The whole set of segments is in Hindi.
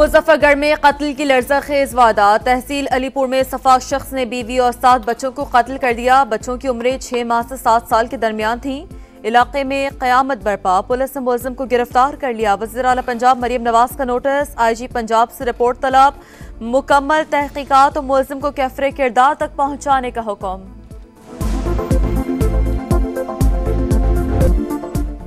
मुजफ्फरगढ़ में कत्ल की लर्ज़ाखेज वारदात। तहसील अलीपुर में सफाक शख्स ने बीवी और 7 बच्चों को कत्ल कर दिया। बच्चों की उम्रें 6 माह से 7 साल के दरमियान थी। इलाके में क़यामत बरपा, पुलिस ने मुलज़िम को गिरफ्तार कर लिया। वज़ीर आला पंजाब मरियम नवाज का नोटिस, IG पंजाब से रिपोर्ट तलब, मुकम्मल तहकीकात और मुलज़िम को कैफरे किरदार तक पहुँचाने का हुक्म।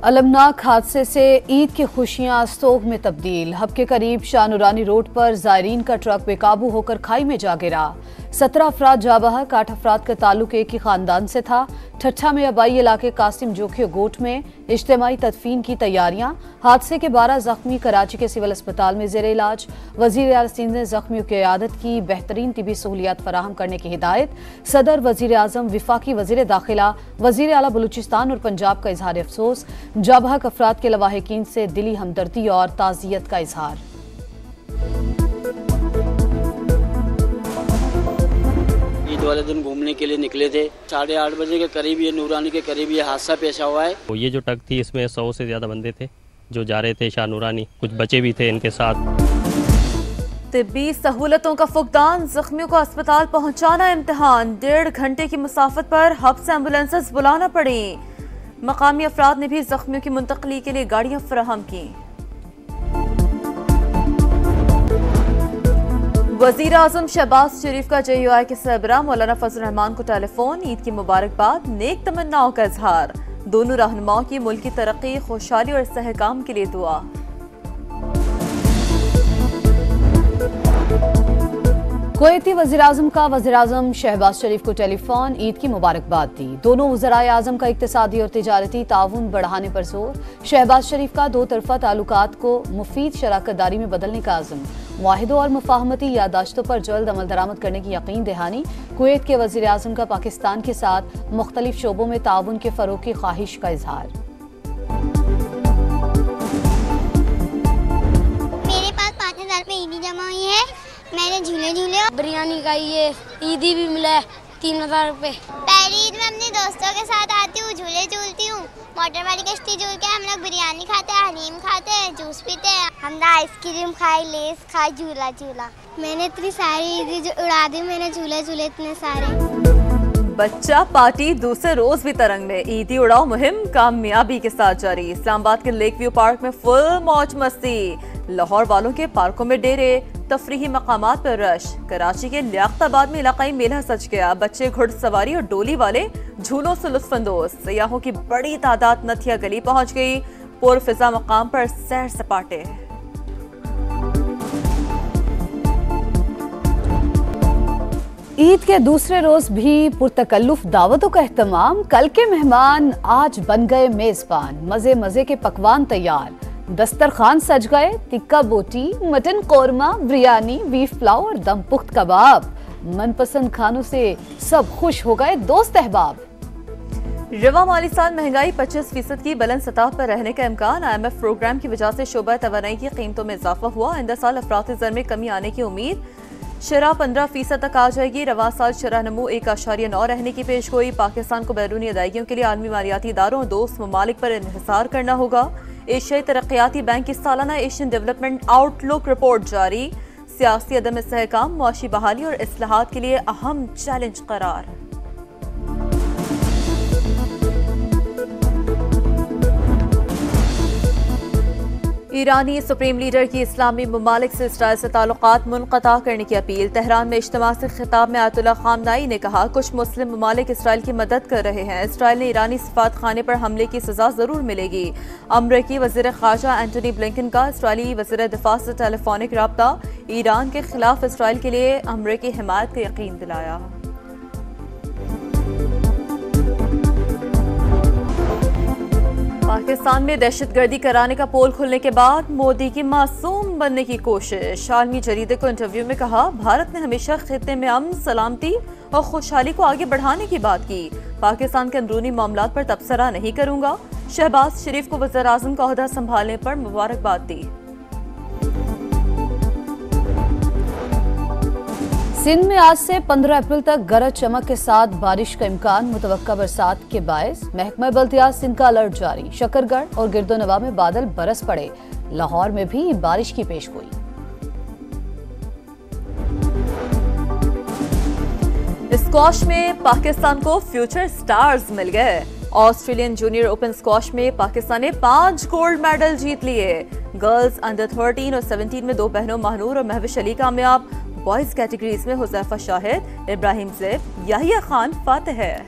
अलमनाक हादसे से ईद की खुशियां सोग में तब्दील। हब के करीब शाह नूरानी रोड पर जायरीन का ट्रक बेकाबू होकर खाई में जा गिरा। 17 अफराद जा बहक, 8 अफराद का ताल्लुक एक ही खानदान से था। ठट्ठा में आबाई इलाके कासिम जोखियो गोट में इज्तिमाई तदफीन की तैयारियां। हादसे के 12 जख्मी कराची के सिविल अस्पताल में जेर इलाज। वजीर आला सिंध ने जख्मियों की इयादत की, बेहतरीन तिबी सहूलियात फराहम करने की हिदायत। सदर, वजीर आजम, विफाकी वजीर दाखिला, वजीर आला बलूचिस्तान और पंजाब का इजहार अफसोस। जाबहक अफराद के लवाहिकीन से दिली हमदर्दी और ताज़ियत का इजहार। ईद वाले दिन घूमने के लिए निकले थे। 8:30 बजे के करीब ये नूरानी के करीब ये हादसा पेश हुआ है। तो ये जो ट्रक थी इसमें 100 से ज्यादा बंदे थे जो जा रहे थे शाह नूरानी, कुछ बच्चे भी थे इनके साथ। तिब्बी सहूलतों का फुकदान, जख्मियों को अस्पताल पहुंचाना इम्तिहान। 1.5 घंटे की मुसाफत पर हब से एम्बुलेंसेस बुलाना पड़ी। मकामी अफराद ने भी जख्मियों की मुंतकली के लिए गाड़ियां फराहम की। वजीर आजम शहबाज शरीफ का JUI के सरबराह मौलाना फजल रहमान को टेलीफोन, ईद की मुबारकबाद, नेक तमन्नाओं का इजहार। दोनों रहनुमाओं की मुल्क की तरक्की, खुशहाली और इस्तेहकाम के लिए दुआ। कुवैती वज़ीर आज़म का वज़ीर आज़म शहबाज शरीफ को टेलीफोन, ईद की मुबारकबाद दी। दोनों वज़राए आज़म का इक्तिसादी और तिजारती ताउन बढ़ाने पर जोर। शहबाज शरीफ का 2 तरफ़ा ताल्लुकात को मुफीद शराकतदारी में बदलने का आज़म। मुआहिदों और मुफाहमती यादाश्तों पर जल्द अमल दरामद करने की यकीन दहानी। कुवैत के वज़ीर आज़म का पाकिस्तान के साथ मुख्तलिफ शोबों में ताउन के फ़रोग़ की ख्वाहिश का इजहार। मेरे पास 5,000 रुपये ईदी जमा हुई है। मैंने झूले बिरयानी खाई है, ईदी भी मिला है 3,000 रुपये। पहली ईद में अपने दोस्तों के साथ आती हूँ, झूले झूलती हूँ, मोटर वाली कश्ती झूल के हम लोग बिरयानी खाते हैं, हलीम खाते हैं, जूस पीते हैं। हमने आइसक्रीम खाई, लेस खाई, झूला झूला। मैंने इतनी सारी ईदी उड़ा दी, मैंने झूले झूले इतने सारे। बच्चा पार्टी दूसरे रोज भी तरंग में। ईदी उड़ाओ मुहिम कामयाबी के साथ जारी। इस्लामाबाद के लेक व्यू पार्क में फुल मौज मस्ती। लाहौर वालों के पार्कों में डेरे, तफरीही मकामात पर रश। कराची के लियाकताबाद में इलाकाई मेला सज गया। बच्चे घुड़सवारी और डोली वाले झूलों से लुत्फानंदोज। सयाहों की बड़ी तादाद नथिया गली पहुंच गई। पुरफिजा मकाम पर सैर सपाटे। ईद के दूसरे रोज भी पुरतकल्लुफ दावतों का एहतमाम। कल के मेहमान आज बन गए मेजबान। मजे मजे के पकवान तैयार, दस्तरखान सज गए। टिक्का बोटी, मटन कौरमा, बिरयानी, बीफ पुलाव और दम पुख्त कबाब। मनपसंद खानों से सब खुश हो गए दोस्त अहबाब। रवा माली साल महंगाई 25% की बुलंद सतह पर रहने का इम्कान। IMF प्रोग्राम की वजह से शोबा तवानाई की कीमतों में इजाफा हुआ। आइंदा साल अफराती ज़र में कमी आने की उम्मीद। शरह 15% तक आ जाएगी। रवा साल शरह नमू 1.9 रहने की पेशगोई। पाकिस्तान को बैरूनी अदायगियों के लिए आलमी मालियाती इदारों और दोस्त ममालिक पर इन्हिसार करना होगा। एशियाई तरक्याती बैंक की सालाना एशियन डेवलपमेंट आउटलुक रिपोर्ट जारी। सियासी अदम इस्तेहकाम मुआशी बहाली और इस्लाहात के लिए अहम चैलेंज करार। ईरानी सुप्रीम लीडर की इस्लामी ममालिक से इसराइल से ताल्लुकात मुनक़ता करने की अपील। तेहरान में इज्तिमा से खिताब में आयतुल्लाह ख़ामनाई ने कहा, कुछ मुस्लिम ममालिक इसराइल की मदद कर रहे हैं। इसराइल ने ईरानी सफारत खाने पर हमले की सजा जरूर मिलेगी। अमरीकी वज़ीर ख़ारजा एंटनी ब्लिंकन का इसराइली वज़ीर दिफा से टेलीफोनिक राब्ता। ईरान के खिलाफ इसराइल के लिए अमरीकी हिमायत का यकीन दिलाया। पाकिस्तान में दहशतगर्दी कराने का पोल खुलने के बाद मोदी की मासूम बनने की कोशिश। आलमी जरीदे को इंटरव्यू में कहा, भारत ने हमेशा खित्ते में अमन, सलामती और खुशहाली को आगे बढ़ाने की बात की। पाकिस्तान के अंदरूनी मामलात पर तबसरा नहीं करूंगा। शहबाज शरीफ को वज़ीर आज़म का ओहदा संभालने पर मुबारकबाद दी। सिंध में आज से 15 अप्रैल तक गरज चमक के साथ बारिश का इम्कान। मुतवक्का बरसात के बायस महकमा बल्दियात सिंध का अलर्ट जारी। शकरगढ़ और गिरदोनवा में बादल बरस पड़े। लाहौर में भी बारिश की पेशगोई। स्क्वॉश में पाकिस्तान को फ्यूचर स्टार्स मिल गए। ऑस्ट्रेलियन जूनियर ओपन स्क्वॉश में पाकिस्तान ने 5 गोल्ड मेडल जीत लिए। गर्ल्स अंडर 13 और 17 में 2 बहनों महानूर और महविश अली कामयाब। बॉयज कैटेगरीज में हुज़ैफा शाहिद, इब्राहिम ज़ैब, याहिया खान फातेह है।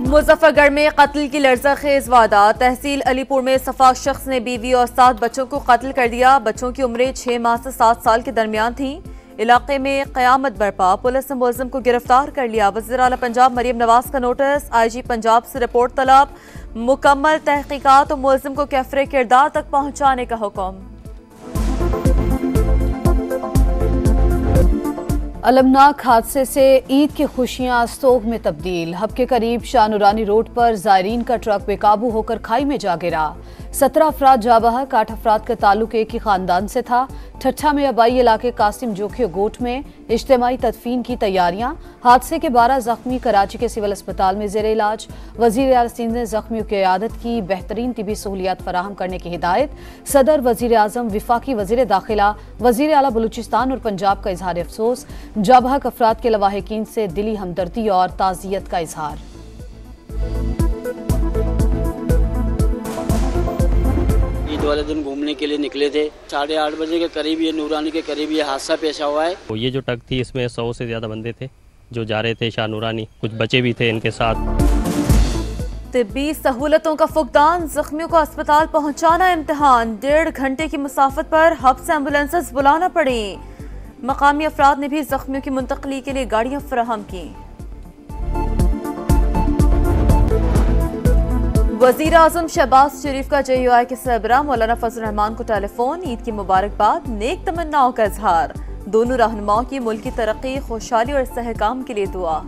मुजफ्फरगढ़ में कत्ल की लर्ज़ाखेज़ वारदात। तहसील अलीपुर में सफाक शख्स ने बीवी और 7 बच्चों को कत्ल कर दिया। बच्चों की उम्रें 6 माह से 7 साल के दरमियान थी। इलाके में क़यामत बरपा, पुलिस ने मुलज़िम को गिरफ्तार कर लिया। वज़ीर आला पंजाब मरियम नवाज का नोटिस, IG पंजाब से रिपोर्ट तलब। मुकम्मल तहकीकात और मुलज़िम को कैफरे किरदार तक पहुँचाने का हुक्म। अलमनाक हादसे से ईद की खुशियां सोग में तब्दील। हब के करीब शाह नूरानी रोड पर ज़ायरीन का ट्रक बेकाबू होकर खाई में जा गिरा। 17 अफराद जा बहक, 8 अफराद का ताल्लुक एक ही खानदान से था। ठट्ठा में आबाई इलाके कासिम जोखियो गोट में इज्तिमाई तदफीन की तैयारियां। हादसे के 12 जख्मी कराची के सिविल अस्पताल में जेर इलाज। वज़ीर आला सिंध ने जख्मियों की इयादत की, बेहतरीन तिबी सहूलियात फराहम करने की हिदायत। सदर, वज़ीर आज़म, विफाकी वज़ीर दाखिला, वज़ीर आला बलूचिस्तान और पंजाब का इजहार अफसोस। जाबहक अफराद के लवाहिकीन से दिली हमदर्दी और ताज़ियत का इजहार। ईद वाले दिन घूमने के लिए निकले थे। 8:30 बजे के करीब ये नूरानी के करीब ये हादसा पेश हुआ है। तो ये जो ट्रक थी इसमें 100 से ज़्यादा बंदे थे जो जा रहे थे शाह नूरानी, कुछ बच्चे भी थे इनके साथ। तिब्बी सहूलतों का फुकदान, जख्मियों को अस्पताल पहुंचाना इम्तिहान। 1.5 घंटे की मुसाफत पर हब से एम्बुलेंसेस बुलाना पड़ी। मकामी अफराद ने भी जख्मियों की मुंतकली के लिए गाड़ियां फराहम की। वज़ीर आज़म शहबाज शरीफ का JUI के सरबराह मौलाना फजल रहमान को टेलीफोन। ईद की मुबारकबाद, नेक तमन्नाओं का इजहार। दोनों रहनुमाओं की मुल्क की तरक्की, खुशहाली और इस्तेहकाम के लिए दुआ।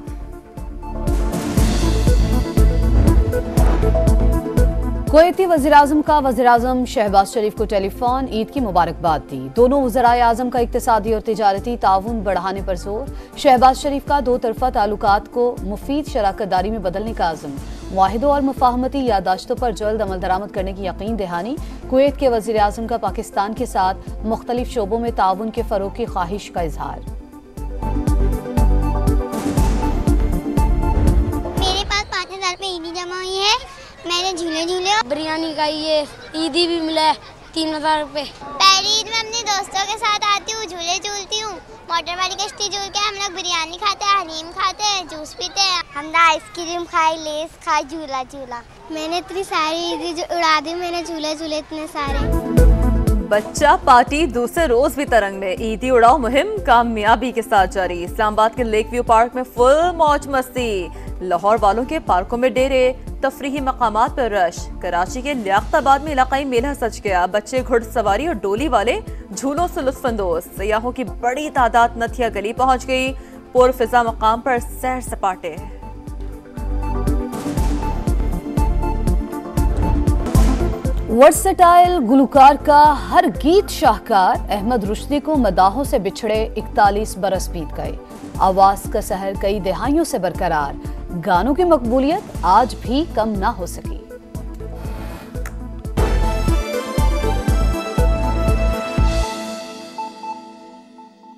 कुवैती वज़ीर-ए-आज़म का वज़ीर-ए-आज़म शहबाज शरीफ को टेलीफोन। ईद की मुबारकबाद दी। दोनों वज़राए आज़म का इक़्तिसादी और तिजारती ताउन बढ़ाने पर जोर। शहबाज शरीफ का 2 तरफ़ा ताल्लुकात को मुफीद शराकतदारी में बदलने का आज़म। मुआहिदों और मुफाहमती यादाश्तों पर जल्द अमल दरामद करने की यकीन दहानी। कुवैत के वज़ीर-ए-आज़म का पाकिस्तान के साथ मुख्तलिफ शोबों में ताउन के फ़रोग़ की ख्वाहिश का इजहार। मेरे पास 5000 रुपये ईदी जमा हुई है। मैंने झूले बिरयानी खाई है, ईदी भी मिला है 3000 रुपये। पहली ईद में अपने दोस्तों के साथ आती हूँ, झूले झूलती हूँ, मोटर वाली कश्ती झूल के हम लोग बिरयानी खाते हैं, हलीम खाते हैं, जूस पीते हैं। हमने आइसक्रीम खाई, लेस खाई, झूला झूला। मैंने इतनी सारी ईदी उड़ा दी, मैंने झूले झूले इतने सारे। बच्चा पार्टी दूसरे रोज भी तरंग में। ईदी उड़ाओ मुहिम कामयाबी के साथ जारी। इस्लामाबाद के लेक व्यू पार्क में फुल मौज मस्ती। लाहौर वालों के पार्कों में डेरे, तफरीही मकामात पर रश। कराची के लियाकताबाद में इलाकाई मेला सज गया। बच्चे घुड़सवारी और डोली वाले झूलों से लुत्फानंदोज। सयाहों की बड़ी तादाद नथिया गली पहुंच गई। पुरफिजा मकाम पर सैर सपाटे। वर्सेटाइल गुलकार का हर गीत शाहकार। अहमद रुश्दी को मदाहों से बिछड़े 41 बरस बीत गए। आवाज का सहर कई दहाइयों से बरकरार। गानों की मकबूलियत आज भी कम ना हो सकी।